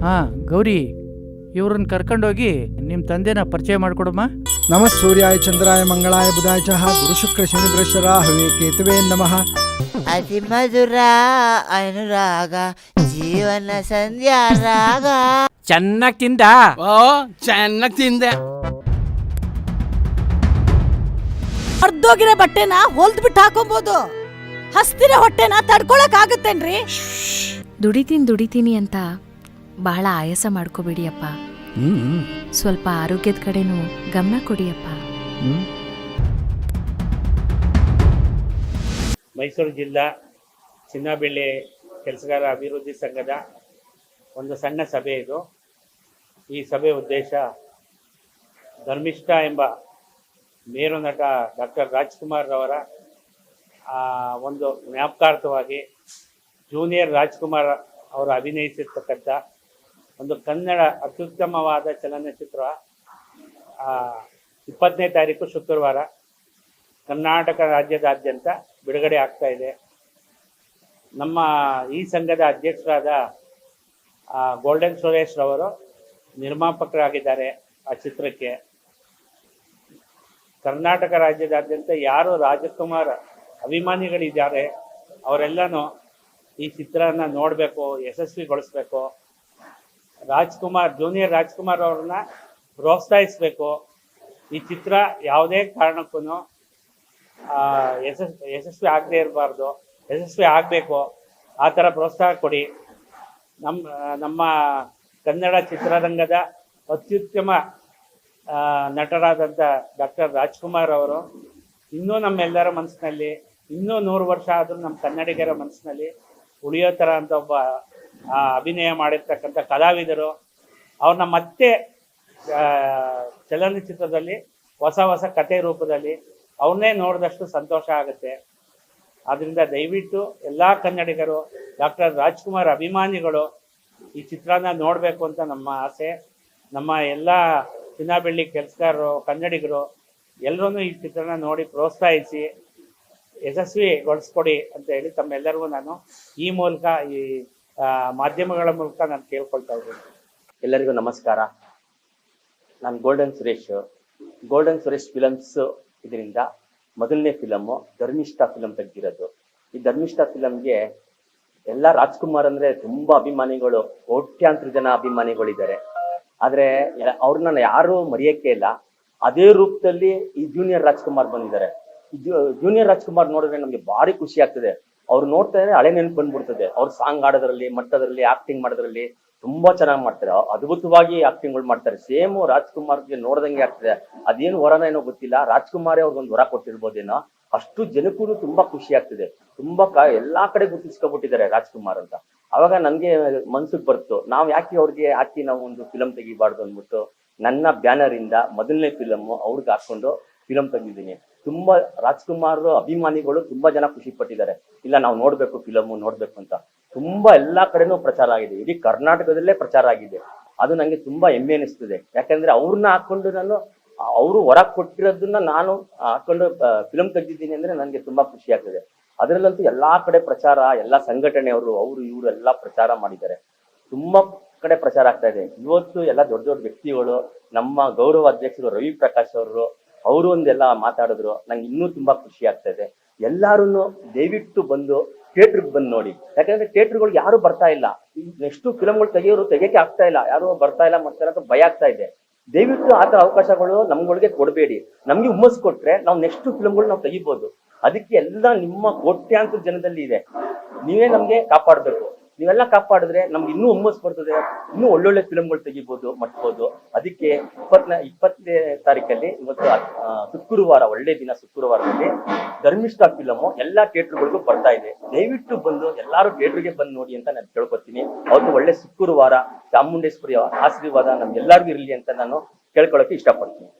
ಹಾಂ ಗೌರಿ, ಇವ್ರನ್ನ ಕರ್ಕೊಂಡೋಗಿ ನಿಮ್ಮ ತಂದೆನ ಪರಿಚಯ ಮಾಡಿಕೊಡಮ್ಮ. ನಮಃ ಸೂರ್ಯಾಯ ಚಂದ್ರಾಯ ಮಂಗಳಾಯ ಬುಧಾಯ ಚ ಗುರುಶುಕ್ರ ಶನಿ ಬೃಹಸ್ಪತಿ ಕೇತುವೇ ನಮಃ. ಅತಿ ಮಧುರ ಅನುರಾಗ ಜೀವನ ಸಂಧ್ಯಾ ರಾಗ. ಚೆನ್ನಾಗಿ ತಿಂದ? ಓ ಚೆನ್ನಾಗಿ ತಿಂದೆ. ಅರ್ಧೋಗಿರೋ ಬಟ್ಟೆನ ಹೊಲ್ದ್ಬಿಟ್ಟು ಹಾಕೊಬಹುದು, ಹಸ್ತಿರೋ ಹೊಟ್ಟೆನ ತಡ್ಕೊಳಕ್ ಆಗತ್ತೇನ್ರಿ? ದುಡಿತೀನಿ ಅಂತ ಬಹಳ ಆಯಾಸ ಮಾಡ್ಕೋಬೇಡಿ ಅಪ್ಪ. ಸ್ವಲ್ಪ ಆರೋಗ್ಯದ ಕಡೆನೂ ಗಮನ ಕೊಡಿಯಪ್ಪ. ಮೈಸೂರು ಜಿಲ್ಲಾ ಚಿನ್ನಬೆಳ್ಳಿ ಕೆಲಸಗಾರ ಅಭಿವೃದ್ಧಿ ಸಂಘದ ಒಂದು ಸಣ್ಣ ಸಭೆ ಇದು. ಈ ಸಭೆ ಉದ್ದೇಶ ಧರ್ಮಿಷ್ಠ ಎಂಬ ಮೇರು ನಟ ಡಾಕ್ಟರ್ ರಾಜ್ಕುಮಾರ್ ರವರ ಒಂದು ಜ್ಞಾಪಕಾರ್ಥವಾಗಿ ಜೂನಿಯರ್ ರಾಜ್ಕುಮಾರ್ ಅವರು ಅಭಿನಯಿಸಿರ್ತಕ್ಕಂಥ ಒಂದು ಕನ್ನಡ ಅತ್ಯುತ್ತಮವಾದ ಚಲನಚಿತ್ರ 20ನೇ ತಾರೀಕು ಶುಕ್ರವಾರ ಕರ್ನಾಟಕ ರಾಜ್ಯದಾದ್ಯಂತ ಬಿಡುಗಡೆ ಆಗ್ತಾ ಇದೆ. ನಮ್ಮ ಈ ಸಂಘದ ಅಧ್ಯಕ್ಷರಾದ ಗೋಲ್ಡನ್ ಸುರೇಶ್ ರವರು ನಿರ್ಮಾಪಕರಾಗಿದ್ದಾರೆ. ಆ ಚಿತ್ರಕ್ಕೆ ಕರ್ನಾಟಕ ರಾಜ್ಯದಾದ್ಯಂತ ಯಾರು ರಾಜಕುಮಾರ್ ಅಭಿಮಾನಿಗಳಿದ್ದಾರೆ ಅವರೆಲ್ಲನೂ ಈ ಚಿತ್ರನ ನೋಡಬೇಕು, ಯಶಸ್ವಿಗೊಳಿಸ್ಬೇಕು. ಜೂನಿಯರ್ ರಾಜ್ಕುಮಾರ್ ಅವ್ರನ್ನ ಪ್ರೋತ್ಸಾಹಿಸಬೇಕು. ಈ ಚಿತ್ರ ಯಾವುದೇ ಕಾರಣಕ್ಕೂ ಯಶಸ್ವಿ ಆಗದೆ ಇರಬಾರ್ದು, ಯಶಸ್ವಿ ಆಗಬೇಕು. ಆ ಥರ ಪ್ರೋತ್ಸಾಹ ಕೊಡಿ. ನಮ್ಮ ಕನ್ನಡ ಚಿತ್ರರಂಗದ ಅತ್ಯುತ್ತಮ ನಟರಾದಂಥ ಡಾಕ್ಟರ್ ರಾಜ್ಕುಮಾರ್ ಅವರು ಇನ್ನೂ ನಮ್ಮೆಲ್ಲರ ಮನಸ್ಸಿನಲ್ಲಿ, ಇನ್ನೂ 100 ವರ್ಷ ಆದರೂ ನಮ್ಮ ಕನ್ನಡಿಗರ ಮನಸ್ಸಿನಲ್ಲಿ ಉಳಿಯೋ ಥರ ಅಂತ ಒಬ್ಬ ಅಭಿನಯ ಮಾಡಿರ್ತಕ್ಕಂಥ ಕಲಾವಿದರು. ಅವ್ರನ್ನ ಮತ್ತೆ ಚಲನಚಿತ್ರದಲ್ಲಿ ಹೊಸ ಕಥೆ ರೂಪದಲ್ಲಿ ಅವ್ರನ್ನೇ ನೋಡಿದಷ್ಟು ಸಂತೋಷ ಆಗುತ್ತೆ. ಆದ್ದರಿಂದ ದಯವಿಟ್ಟು ಎಲ್ಲ ಕನ್ನಡಿಗರು, ಡಾಕ್ಟರ್ ರಾಜ್ಕುಮಾರ್ ಅಭಿಮಾನಿಗಳು ಈ ಚಿತ್ರನ ನೋಡಬೇಕು ಅಂತ ನಮ್ಮ ಆಸೆ. ನಮ್ಮ ಎಲ್ಲ ಚಿನ್ನಬೆಳ್ಳಿ ಕೆಲಸಗಾರರು, ಕನ್ನಡಿಗರು ಎಲ್ಲರೂ ಈ ಚಿತ್ರನ ನೋಡಿ ಪ್ರೋತ್ಸಾಹಿಸಿ ಯಶಸ್ವಿಗೊಳಿಸ್ಕೊಡಿ ಅಂತ ಹೇಳಿ ತಮ್ಮೆಲ್ಲರಿಗೂ ನಾನು ಈ ಮೂಲಕ, ಈ ಮಾಧ್ಯಮಗಳ ಮೂಲಕ ನಾನು ಕೇಳ್ಕೊಳ್ತಾ ಇದ್ದೀನಿ. ಎಲ್ಲರಿಗೂ ನಮಸ್ಕಾರ. ನಾನು ಗೋಲ್ಡನ್ ಸುರೇಶ್ ಫಿಲಮ್ಸ್ ಇದರಿಂದ ಮೊದಲನೇ ಫಿಲಮ್ಮು ಧರ್ಮಿಷ್ಠ ಫಿಲಮ್ ತೆಗೆದಿರೋದು. ಈ ಧರ್ಮಿಷ್ಠ ಫಿಲಮ್ಗೆ ಎಲ್ಲ ರಾಜ್ಕುಮಾರ್ ಅಂದರೆ ತುಂಬ ಅಭಿಮಾನಿಗಳು, ಕೋಟ್ಯಾಂತರ ಜನ ಅಭಿಮಾನಿಗಳಿದ್ದಾರೆ. ಆದರೆ ಅವ್ರನ್ನ ಯಾರೂ ಮರೆಯೋಕ್ಕೆ ಇಲ್ಲ. ಅದೇ ರೂಪದಲ್ಲಿ ಈ ಜೂನಿಯರ್ ರಾಜ್ಕುಮಾರ್ ಬಂದಿದ್ದಾರೆ. ಜೂನಿಯರ್ ರಾಜ್ಕುಮಾರ್ ನೋಡಿದ್ರೆ ನಮಗೆ ಭಾರಿ ಖುಷಿ ಆಗ್ತದೆ. ಅವ್ರು ನೋಡ್ತಾ ಇದ್ರೆ ಹಳೆ ನೆನಪು ಬಂದ್ಬಿಡ್ತದೆ. ಅವ್ರು ಸಾಂಗ್ ಆಡೋದ್ರಲ್ಲಿ, ಮಟ್ಟದಲ್ಲಿ, ಆಕ್ಟಿಂಗ್ ಮಾಡೋದ್ರಲ್ಲಿ ತುಂಬಾ ಚೆನ್ನಾಗಿ ಮಾಡ್ತಾರೆ. ಅದ್ಭುತವಾಗಿ ಆಕ್ಟಿಂಗ್ಗಳು ಮಾಡ್ತಾರೆ. ಸೇಮ್ ರಾಜ್ಕುಮಾರ್ಗೆ ನೋಡ್ದಂಗೆ ಆಗ್ತದೆ. ಅದೇನು ವರನ ಏನೋ ಗೊತ್ತಿಲ್ಲ, ರಾಜ್ಕುಮಾರೇ ಅವ್ರಿಗೊಂದು ವರ ಕೊಟ್ಟಿರ್ಬೋದೇನೋ. ಅಷ್ಟು ಜನಕ್ಕೂ ತುಂಬಾ ಖುಷಿ ಆಗ್ತದೆ. ತುಂಬಾ ಎಲ್ಲಾ ಕಡೆ ಗುರುತಿಸ್ಕೊಬಿಟ್ಟಿದ್ದಾರೆ ರಾಜ್ಕುಮಾರ್ ಅಂತ. ಅವಾಗ ನನ್ಗೆ ಮನ್ಸಿಗೆ ಬರ್ತು, ನಾವ್ ಯಾಕೆ ಅವ್ರಿಗೆ ಹಾಕಿ ನಾವು ಒಂದು ಫಿಲಮ್ ತೆಗಿಬಾರ್ದು ಅಂದ್ಬಿಟ್ಟು ನನ್ನ ಬ್ಯಾನರ್ ಇಂದ ಮೊದಲನೇ ಫಿಲಮ್ ಅವ್ರಿಗೆ ಹಾಕೊಂಡು ಫಿಲಮ್ ತೆಗಿದ್ದೀನಿ. ತುಂಬಾ ರಾಜ್ಕುಮಾರ್ ಅಭಿಮಾನಿಗಳು ತುಂಬಾ ಜನ ಖುಷಿ ಪಟ್ಟಿದ್ದಾರೆ. ಇಲ್ಲ ನಾವು ನೋಡ್ಬೇಕು, ಫಿಲಮು ನೋಡ್ಬೇಕು ಅಂತ ತುಂಬಾ ಎಲ್ಲಾ ಕಡೆನೂ ಪ್ರಚಾರ ಆಗಿದೆ. ಇಡೀ ಕರ್ನಾಟಕದಲ್ಲೇ ಪ್ರಚಾರ ಆಗಿದೆ. ಅದು ನಂಗೆ ತುಂಬಾ ಹೆಮ್ಮೆ ಅನಿಸ್ತದೆ. ಯಾಕಂದ್ರೆ ಅವ್ರನ್ನ ಹಾಕೊಂಡು ನಾನು, ಅವರು ಹೊರ ಕೊಟ್ಟಿರೋದನ್ನ ನಾನು ಹಾಕೊಂಡು ಫಿಲಮ್ ತೆಗೆದಿದ್ದೀನಿ ಅಂದ್ರೆ ನನಗೆ ತುಂಬಾ ಖುಷಿ ಆಗ್ತದೆ. ಅದರಲ್ಲಂತೂ ಎಲ್ಲಾ ಕಡೆ ಪ್ರಚಾರ, ಎಲ್ಲಾ ಸಂಘಟನೆಯವರು ಇವರು ಎಲ್ಲಾ ಪ್ರಚಾರ ಮಾಡಿದ್ದಾರೆ. ತುಂಬಾ ಕಡೆ ಪ್ರಚಾರ ಆಗ್ತಾ ಇದೆ. ಇವತ್ತು ಎಲ್ಲ ದೊಡ್ಡ ದೊಡ್ಡ ವ್ಯಕ್ತಿಗಳು, ನಮ್ಮ ಗೌರವ ಅಧ್ಯಕ್ಷರು ರವಿ ಪ್ರಕಾಶ್ ಅವರು ಒಂದೆಲ್ಲ ಮಾತಾಡಿದ್ರು. ನಂಗೆ ಇನ್ನೂ ತುಂಬಾ ಖುಷಿ ಆಗ್ತಾ ಇದೆ. ಎಲ್ಲಾರು ದಯವಿಟ್ಟು ಬಂದು ಥಿಯೇಟ್ರಿಗೆ ಬಂದು ನೋಡಿ. ಯಾಕಂದ್ರೆ ಥಿಯೇಟ್ರ್ಗಳಿಗೆ ಯಾರು ಬರ್ತಾ ಇಲ್ಲ. ನೆಕ್ಸ್ಟ್ ಫಿಲಮ್ಗಳು ತೆಗಿಯಕ್ಕೆ ಆಗ್ತಾ ಇಲ್ಲ, ಯಾರು ಬರ್ತಾ ಇಲ್ಲ, ಮಾಡ್ತಾರೆ ಅಂತ ಭಯ ಆಗ್ತಾ ಇದೆ. ದಯವಿಟ್ಟು ಆ ಥರ ಅವಕಾಶಗಳು ನಮ್ಗಳಿಗೆ ಕೊಡಬೇಡಿ. ನಮ್ಗೆ ಹುಮ್ಮಸ್ ಕೊಟ್ರೆ ನಾವು ನೆಕ್ಸ್ಟ್ ಫಿಲಮ್ಗಳು ನಾವು ತೆಗಿಬೋದು. ಅದಕ್ಕೆ ಎಲ್ಲ ನಿಮ್ಮ ಕೋಟ್ಯಾಂತರ ಜನದಲ್ಲಿ ಇದೆ. ನೀವೇ ನಮ್ಗೆ ಕಾಪಾಡಬೇಕು. ನೀವೆಲ್ಲ ಕಾಪಾಡಿದ್ರೆ ನಮ್ಗೆ ಇನ್ನೂ ಹುಮ್ಮಸ್ ಬರ್ತದೆ. ಇನ್ನೂ ಒಳ್ಳೊಳ್ಳೆ ಫಿಲಮ್ಗಳು ತೆಗಿಬೋದು, ಮಾಡ್ಬೋದು. ಅದಕ್ಕೆ 20ನೇ ತಾರೀಕಲ್ಲಿ ಇವತ್ತು ಶುಕ್ರವಾರ, ಒಳ್ಳೆ ದಿನ, ಶುಕ್ರವಾರದಲ್ಲಿ ಧರ್ಮಿಷ್ಠ ಫಿಲಮು ಎಲ್ಲ ಥಿಯೇಟ್ರ್ಗಳಿಗೂ ಬರ್ತಾ ಇದೆ. ದಯವಿಟ್ಟು ಬಂದು ಎಲ್ಲಾರು ಥಿಯೇಟ್ರಿಗೆ ಬಂದು ನೋಡಿ ಅಂತ ನಾನು ಕೇಳ್ಕೊತೀನಿ. ಅವತ್ತು ಒಳ್ಳೆ ಶುಕ್ರವಾರ, ಚಾಮುಂಡೇಶ್ವರಿ ಆಶೀರ್ವಾದ ನಮ್ಗೆಲ್ಲರಿಗೂ ಇರಲಿ ಅಂತ ನಾನು ಕೇಳ್ಕೊಳ್ಳೋಕೆ ಇಷ್ಟಪಡ್ತೀನಿ.